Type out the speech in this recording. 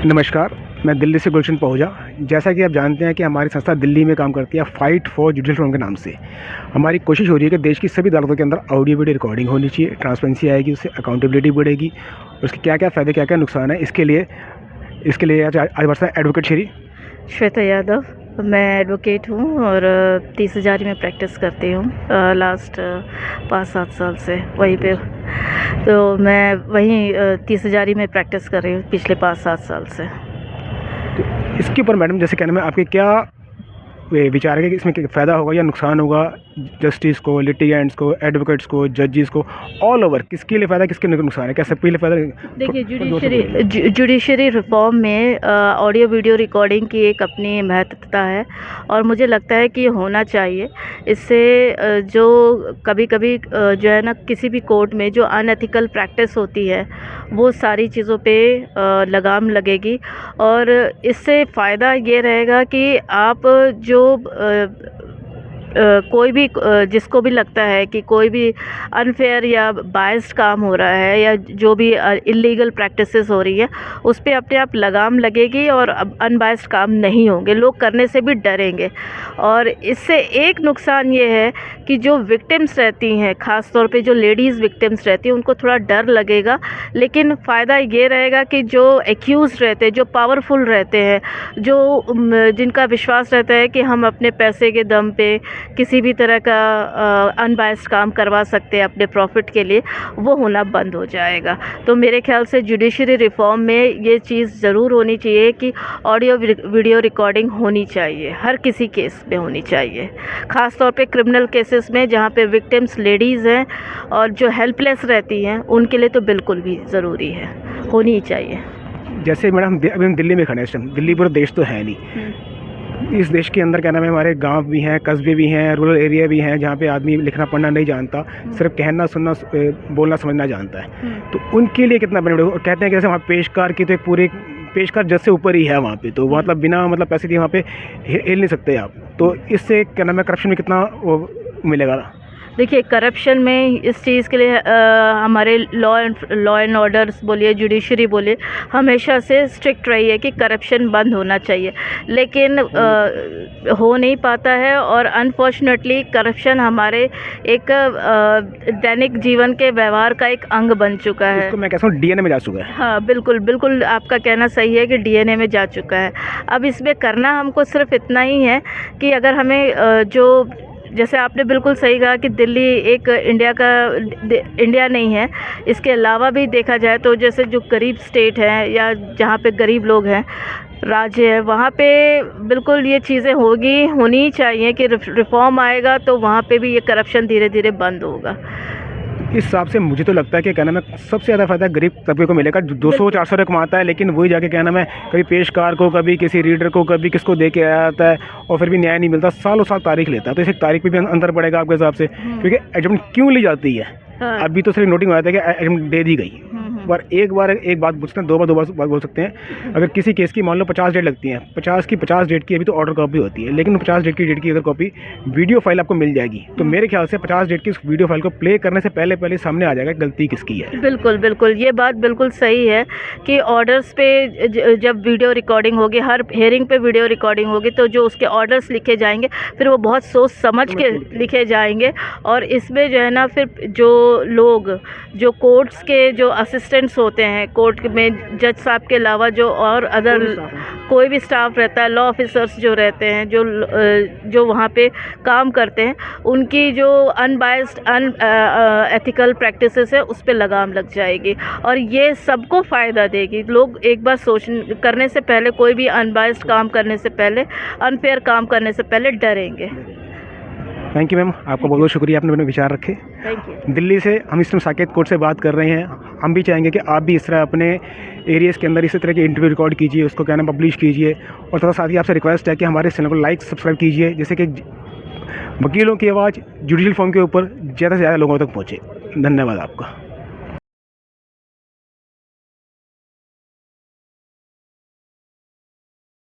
नमस्कार, मैं दिल्ली से गुलशन पहुँचा। जैसा कि आप जानते हैं कि हमारी संस्था दिल्ली में काम करती है फाइट फॉर जुडिशल रिफॉर्म के नाम से। हमारी कोशिश हो रही है कि देश की सभी अदालतों के अंदर ऑडियो वीडियो रिकॉर्डिंग होनी चाहिए, ट्रांसपेरेंसी आएगी, उससे अकाउंटेबिलिटी बढ़ेगी, उसके क्या क्या फ़ायदे क्या क्या नुकसान है। इसके लिए आज हमारे साथ एडवोकेट श्री श्वेता यादव, मैं एडवोकेट हूँ और 30,000 में प्रैक्टिस करती हूँ लास्ट 5-7 साल से वहीं पे। तो मैं वहीं 30,000 में प्रैक्टिस कर रही हूँ पिछले 5-7 साल से। तो इसके ऊपर मैडम जैसे कहने में आपके क्या विचार है कि इसमें क्या फ़ायदा होगा या नुकसान होगा जस्टिस को, लिटिगेंट्स को, एडवोकेट्स को, जजेस को, ऑल ओवर किसके लिए फ़ायदा किसके नुकसान है, क्या सबके लिए फ़ायदा? देखिए, जुडिशरी रिफॉर्म में ऑडियो वीडियो रिकॉर्डिंग की एक अपनी महत्वता है और मुझे लगता है कि ये होना चाहिए। इससे जो कभी-कभी जो है ना, किसी भी कोर्ट में जो अनएथिकल प्रैक्टिस होती है वो सारी चीज़ों पे लगाम लगेगी और इससे फ़ायदा ये रहेगा कि आप जो कोई भी जिसको भी लगता है कि कोई भी अनफेयर या बायस्ड काम हो रहा है या जो भी इलीगल प्रैक्टिसेस हो रही है उस पे अपने आप लगाम लगेगी और अब अनबायस्ड काम नहीं होंगे, लोग करने से भी डरेंगे। और इससे एक नुकसान ये है कि जो विक्टिम्स रहती हैं, ख़ास तौर पे जो लेडीज़ विक्टिम्स रहती हैं, उनको थोड़ा डर लगेगा, लेकिन फ़ायदा ये रहेगा कि जो एक्यूज़ रहते हैं, जो पावरफुल रहते हैं, जो जिनका विश्वास रहता है कि हम अपने पैसे के दम पे किसी भी तरह का अनबायस्ड काम करवा सकते हैं अपने प्रॉफिट के लिए, वो होना बंद हो जाएगा। तो मेरे ख्याल से जुडिशरी रिफॉर्म में ये चीज़ ज़रूर होनी चाहिए कि ऑडियो वीडियो रिकॉर्डिंग होनी चाहिए, हर किसी केस में होनी चाहिए, ख़ास तौर पे क्रिमिनल केसेस में जहाँ पे विक्टिम्स लेडीज़ हैं और जो हेल्पलेस रहती हैं, उनके लिए तो बिल्कुल भी ज़रूरी है, होनी ही चाहिए। जैसे मैडम अभी हम दिल्ली में खड़े हैं इस टाइम, दिल्ली पूरा देश तो है नहीं, इस देश के अंदर क्या नाम है, हमारे गांव भी हैं, कस्बे भी हैं, रूरल एरिया भी हैं जहाँ पे आदमी लिखना पढ़ना नहीं जानता, सिर्फ कहना सुनना बोलना समझना जानता है। तो उनके लिए कितना बेनिफिट है? कहते हैं कि जैसे वहाँ पेशकार की तो एक पूरे पेशकार जज से ऊपर ही है वहाँ पे, तो मतलब बिना मतलब पैसे दिए वहाँ पे हिल नहीं सकते आप। तो इससे क्या नाम है, करप्शन में कितना वो मिलेगा? देखिए, करप्शन में इस चीज़ के लिए हमारे लॉ एंड ऑर्डर्स बोलिए, जुडिशरी बोलिए, हमेशा से स्ट्रिक्ट रही है कि करप्शन बंद होना चाहिए, लेकिन हो नहीं पाता है और अनफॉर्चुनेटली करप्शन हमारे एक दैनिक जीवन के व्यवहार का एक अंग बन चुका है। इसको मैं कहता हूँ डीएनए में जा चुका है। हाँ, बिल्कुल, बिल्कुल आपका कहना सही है कि डीएनए में जा चुका है। अब इसमें करना हमको सिर्फ इतना ही है कि अगर हमें जो जैसे आपने बिल्कुल सही कहा कि दिल्ली एक इंडिया नहीं है, इसके अलावा भी देखा जाए तो जैसे जो गरीब स्टेट हैं या जहाँ पे गरीब लोग हैं, राज्य है, वहाँ पे बिल्कुल ये चीज़ें होनी ही चाहिए कि रिफॉर्म आएगा तो वहाँ पे भी ये करप्शन धीरे धीरे बंद होगा। इस हिसाब से मुझे तो लगता है कि क्या नाम है, सबसे ज़्यादा फायदा गरीब तबके को मिलेगा, 200-400 रुपये कमाता है, लेकिन वही जाके क्या नाम है, कभी पेशकार को, कभी किसी रीडर को, कभी किसको दे के आया आता है और फिर भी न्याय नहीं मिलता, सालों साल तारीख लेता है। तो इस तारीख पे भी अंतर पड़ेगा आपके हिसाब से, क्योंकि एडजमेंट क्यों ली जाती है? हाँ। अभी तो सिर्फ नोटिंग आया था कि एडजमेंट दे दी गई, पर एक बात पूछ सकते हैं, दो बार बोल सकते हैं। अगर किसी केस की मान लो 50 डेट लगती हैं, 50 डेट की अभी तो ऑर्डर कॉपी होती है, लेकिन 50 डेट की अगर कॉपी वीडियो फाइल आपको मिल जाएगी तो मेरे ख्याल से 50 डेट की उस वीडियो फाइल को प्ले करने से पहले सामने आ जाएगा गलती किसकी है। बिल्कुल, बिल्कुल, ये बात बिल्कुल सही है कि ऑर्डर्स पे जब वीडियो रिकॉर्डिंग होगी, हर हियरिंग पे वीडियो रिकॉर्डिंग होगी, तो जो उसके ऑर्डर्स लिखे जाएंगे फिर वो बहुत सोच समझ के लिखे जाएंगे और इसमें जो है ना, फिर जो कोर्ट्स के जो असिस्टेंट्स होते हैं, कोर्ट में जज साहब के अलावा जो और अदर कोई भी स्टाफ रहता है, लॉ ऑफिसर्स जो रहते हैं, जो वहाँ पे काम करते हैं, उनकी जो अनबायस्ड एथिकल प्रैक्टिसेस है उस पे लगाम लग जाएगी और ये सबको फ़ायदा देगी। लोग एक बार करने से पहले, कोई भी अनबायस्ड काम करने से पहले, अनफेयर काम करने से पहले डरेंगे। थैंक यू मैम, आपका बहुत बहुत शुक्रिया, आपने अपने विचार रखे। Thank you. दिल्ली से हम इस टाइम साकेत कोर्ट से बात कर रहे हैं। हम भी चाहेंगे कि आप भी इस तरह अपने एरियाज़ के अंदर इसी तरह के इंटरव्यू रिकॉर्ड कीजिए, उसको क्या नाम पब्लिश कीजिए, और थोड़ा साथ ही आपसे रिक्वेस्ट है कि हमारे चैनल को लाइक सब्सक्राइब कीजिए, जैसे कि वकीलों की आवाज़ जुडिशल रिफॉर्म के ऊपर ज़्यादा से ज़्यादा लोगों तक पहुँचे। धन्यवाद आपका।